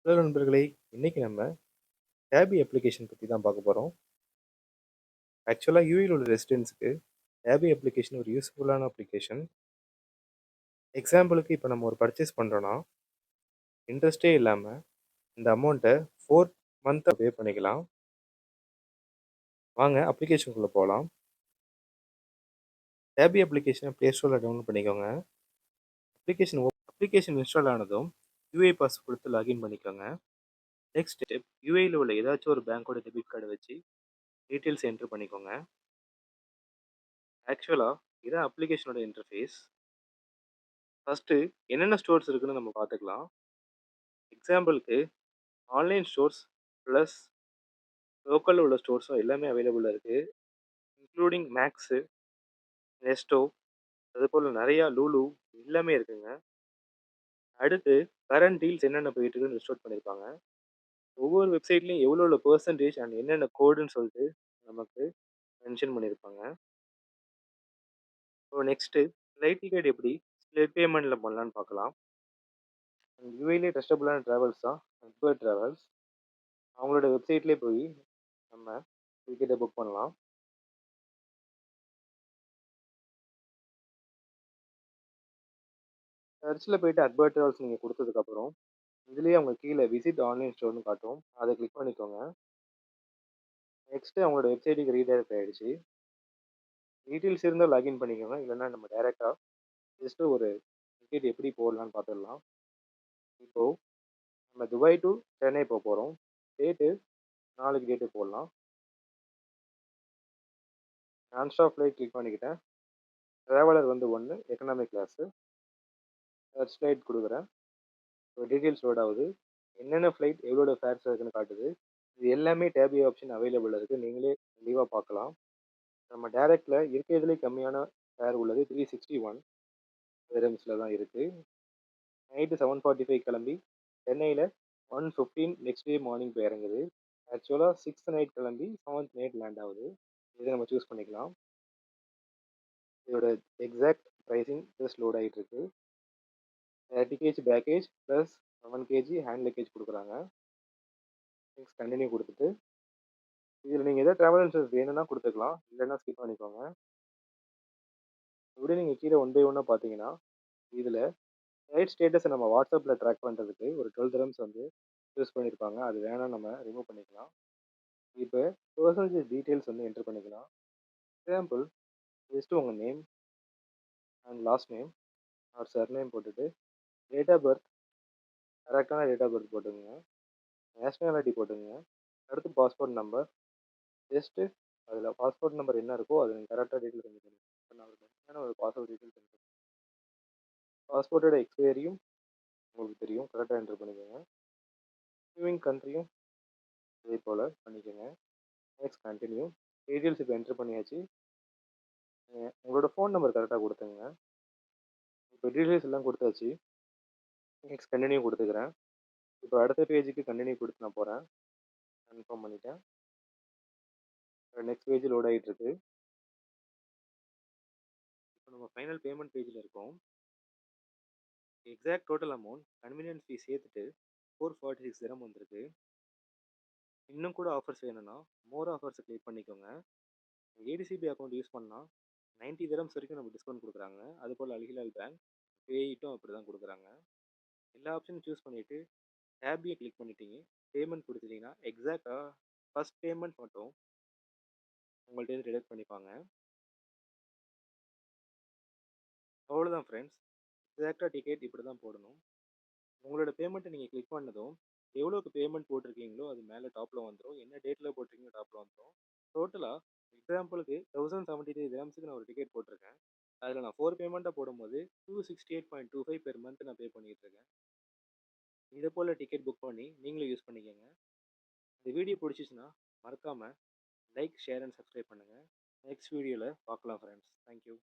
Hello நண்பர்களே! இன்னைக்கு நம்ம டேபி அப்ளிகேஷன் பத்தி தான் பார்க்க போறோம். ஆக்சுவலா UAEல உள்ள ரெசிடென்ட்ஸ்க்கு டேபி அப்ளிகேஷன் ஒரு யூஸ்ஃபுல்லான அப்ளிகேஷன். எக்ஸாம்பிளுக்கு இப்ப நம்ம ஒரு பர்ச்சேஸ் பண்றோம்னா, இன்ட்ரெஸ்ட்டே இல்லாம இந்த அமௌண்ட்ட 4 மந்த்தா பே பண்ணிக்கலாம். வாங்க அப்ளிகேஷனுக்குள்ள போலாம். டேபி அப்ளிகேஷன Play Storeல டவுன்லோட் பண்ணிக்கோங்க. அப்ளிகேஷன் இன்ஸ்டால் ஆனதும் UAE பாஸ் குடுத்து லாகின் பண்ணிக்கோங்க. நெக்ஸ்ட் ஸ்டெப் UAEல உள்ள ஏதாச்சும் ஒரு பேங்கோட டெபிட் கார்ட வச்சு டீட்டெயில்ஸ் என்டர் பண்ணிக்கோங்க. ஆக்சுவலா இதான் அப்ளிகேஷனோட இன்டர்ஃபேஸ். ஃபர்ஸ்ட்டு என்னென்ன ஸ்டோர்ஸ் இருக்குன்னு நம்ம பார்த்துக்கலாம். எக்ஸாம்பிளுக்கு ஆன்லைன் ஸ்டோர்ஸ் ப்ளஸ் லோக்கல்ல உள்ள ஸ்டோர்ஸும் எல்லாமே அவைலபிளா இருக்கு. இன்க்ளூடிங் மேக்ஸு, நெஸ்டோ அதுபோல நெறையா லூலு எல்லாமே இருக்குங்க. அடுத்து கரண்ட் டீல்ஸ் என்னென்ன போயிட்டு இருக்குன்னு லிஸ்ட் அவுட் பண்ணியிருப்பாங்க. ஒவ்வொரு வெப்சைட்லயும் எவ்வளோ எவ்வளோ பெர்சன்டேஜ் அண்ட் என்னென்ன கோடுன்னு சொல்லிட்டு நமக்கு மென்ஷன் பண்ணியிருப்பாங்க. ஸோ நெக்ஸ்ட்டு ஃப்ளைட் டிக்கெட் எப்படி ஸ்ப்ளிட் பேமெண்ட்ல பண்ணலான்னு பார்க்கலாம். UAEலயே ட்ரஸ்டபுளான டிராவல்ஸ் தான் அக்பர் டிராவல்ஸ். அவங்களோட வெப்சைட்லயே போய் நம்ம டிக்கெட்ட புக் பண்ணலாம். சர்ச்ல போயிட்டு அக்பர் டிராவல்ஸ் நீங்க குடுத்ததுக்கப்புறம், இதுலயே அவங்க கீழ விசிட் ஆன்லைன் ஸ்டோர்ன்னு காட்டும். அத கிளிக் பண்ணிக்கோங்க. நெக்ஸ்ட் அவங்களோட வெப்சைட்டுக்கு ரீடைரக்ட் ஆயிடுச்சு. டீட்டெயில்ஸ் இருந்தா லாகின் பண்ணிக்கோங்க. இல்லன்னா நம்ம டைரக்ட்டா ஜஸ்ட் ஒரு டிக்கெட் எப்படி போடலாம்ன்னு பார்த்துடலாம். இப்போ நம்ம துபாய் டூ சென்னை போறோம். டேட்டு நாளைக்கு டேட்டு போடலாம். நான் ஸ்டாப் ஃப்ளைட் கிளிக் பண்ணிக்கிட்டேன். டிராவலர் வந்து 1 எக்கனாமிக் கிளாஸு. சர்ச் ஃப்ளைட் குடுக்குறேன். இப்போ டீட்டெயில்ஸ் லோட் ஆகுது. என்னென்ன ஃப்ளைட் எவ்வளோட ஃபேர்ஸ் இருக்குன்னு காட்டுது. இது எல்லாமே டேபி ஆப்ஷன் அவைலபிள் இருக்கு. நீங்களே தெளிவா பார்க்கலாம். நம்ம டைரக்ட்ல இருக்கிறதுலே கம்மியான ஃபேர் உள்ளது 361 திரம்ஸ்ல தான் இருக்கு. நைட்டு 7:45 கிளம்பி சென்னையில 1:15 நெக்ஸ்ட் டே மார்னிங் போய் இறங்குது. ஆக்சுவலா 6th நைட் கிளம்பி 7th நைட் லேண்ட் ஆகுது. இதை நம்ம சூஸ் பண்ணிக்கலாம். இதோட எக்ஸாக்ட் ப்ரைசிங் ஜஸ்ட் லோட் ஆகிட்டு இருக்கு. 30 kg package plus 7 kg hand luggage கொடுக்குறாங்க. நெக்ஸ்ட் கண்டினியூ கொடுத்துட்டு இதில் நீங்கள் எதாவது ட்ராவல் இன்சூரன்ஸ் வேணும்னா கொடுத்துக்கலாம், இல்லைன்னா ஸ்கிப் பண்ணிக்கோங்க. இப்படி நீங்கள் கீழே ஒன் பை ஒன்னாக பார்த்தீங்கன்னா இதில் ஃப்ளைட் ஸ்டேட்டஸை நம்ம வாட்ஸ்அப்பில் ட்ராக் பண்ணுறதுக்கு ஒரு 12 dirhams வந்து யூஸ் பண்ணியிருப்பாங்க. அது வேணால் நம்ம ரிமூவ் பண்ணிக்கலாம். இப்போ பர்சனல் டீட்டெயில்ஸ் வந்து என்டர் பண்ணிக்கலாம். எக்ஸாம்பிள் ஜஸ்ட் உங்கள் name and last name or surname போட்டுட்டு டேட் ஆஃப் பர்த் கரெக்டான டேட் ஆஃப் பர்த் போட்டுங்க. நேஷ்னாலிட்டி போட்டுங்க. அடுத்து பாஸ்போர்ட் நம்பர். ஜஸ்ட்டு அதில் பாஸ்போர்ட் நம்பர் என்ன இருக்கோ அது நீங்கள் கரெக்டாக டீட்டெயில் சென்ட் பண்ணுங்க. இப்போ நான் ஒரு மெயினான ஒரு பாஸ்போர்ட் டீட்டெயில் சென்ட் பண்ணுறேன். பாஸ்போர்ட்டோட எக்ஸ்பைரியும் உங்களுக்கு தெரியும், கரெக்டாக என்டர் பண்ணிக்கோங்க. ரிசீவிங் கண்ட்ரியும் இதே போல் பண்ணிக்கோங்க. Next continue. டீட்டெயில்ஸ் இப்போ என்டர் பண்ணியாச்சு. உங்களோட ஃபோன் நம்பர் கரெக்டாக கொடுத்துங்க. இப்போ டீட்டெயில்ஸ் எல்லாம் கொடுத்தாச்சு. நெக்ஸ்ட் கண்டினியூ கொடுத்துக்கிறேன். இப்போ அடுத்த பேஜுக்கு கண்டினியூ கொடுத்து நான் போகிறேன். கன்ஃபார்ம் பண்ணிட்டேன். நெக்ஸ்ட் பேஜ் லோட் ஆகிட்டு இருக்கு. இப்போ நம்ம ஃபைனல் பேமெண்ட் பேஜில் இருக்கோம். எக்ஸாக்ட் டோட்டல் அமௌண்ட் கன்வீனியன்ஸ் ஃபீ சேர்த்துட்டு 446 dirham வந்திருக்கு. இன்னும் கூட ஆஃபர்ஸ் வேணும்னா மோர் ஆஃபர்ஸ் கிளிக் பண்ணிக்கோங்க. ஏடிசிபி அக்கௌண்ட் யூஸ் பண்ணால் 90 dirhams வரைக்கும் நம்ம டிஸ்கவுண்ட் கொடுக்குறாங்க. அதுபோல் அல்ஹிலால் பேங்க் பேயிட்டும் அப்படி தான் கொடுக்குறாங்க. எல்லா ஆப்ஷனும் சூஸ் பண்ணிவிட்டு டேபியை கிளிக் பண்ணிட்டீங்க. பேமெண்ட் கொடுத்துட்டீங்கன்னா எக்ஸாக்டாக ஃபஸ்ட் பேமெண்ட் மட்டும் உங்கள்கிட்ட டிடக்ட் பண்ணிப்பாங்க. அவ்வளோதான் ஃப்ரெண்ட்ஸ். எக்ஸாக்டாக டிக்கெட் இப்படி தான் போடணும். உங்களோட பேமெண்ட்டை நீங்கள் கிளிக் பண்ணதும் எவ்வளோக்கு பேமெண்ட் போட்டிருக்கீங்களோ அது மேலே டாப்பில் வந்துடும். என்ன டேட்டில் போட்டிருக்கீங்களோ டாப்பில் வந்துடும். டோட்டலாக எக்ஸாம்பிளுக்கு 1073 dirhamsக்கு நான் ஒரு டிக்கெட் போட்டிருக்கேன். அதில் நான் 4 பேமெண்ட்டாக போடும்போது 268.25 பெர் மந்த் நான் பே பண்ணிட்டு இருக்கேன். இதை போல் டிக்கெட் புக் பண்ணி நீங்களும் யூஸ் பண்ணிக்கோங்க. இந்த வீடியோ பிடிச்சிச்சுன்னா மறக்காமல் லைக், ஷேர் அண்ட் சப்ஸ்கிரைப் பண்ணுங்கள். நெக்ஸ்ட் வீடியோவில் பார்க்கலாம் ஃப்ரெண்ட்ஸ். தேங்க்யூ.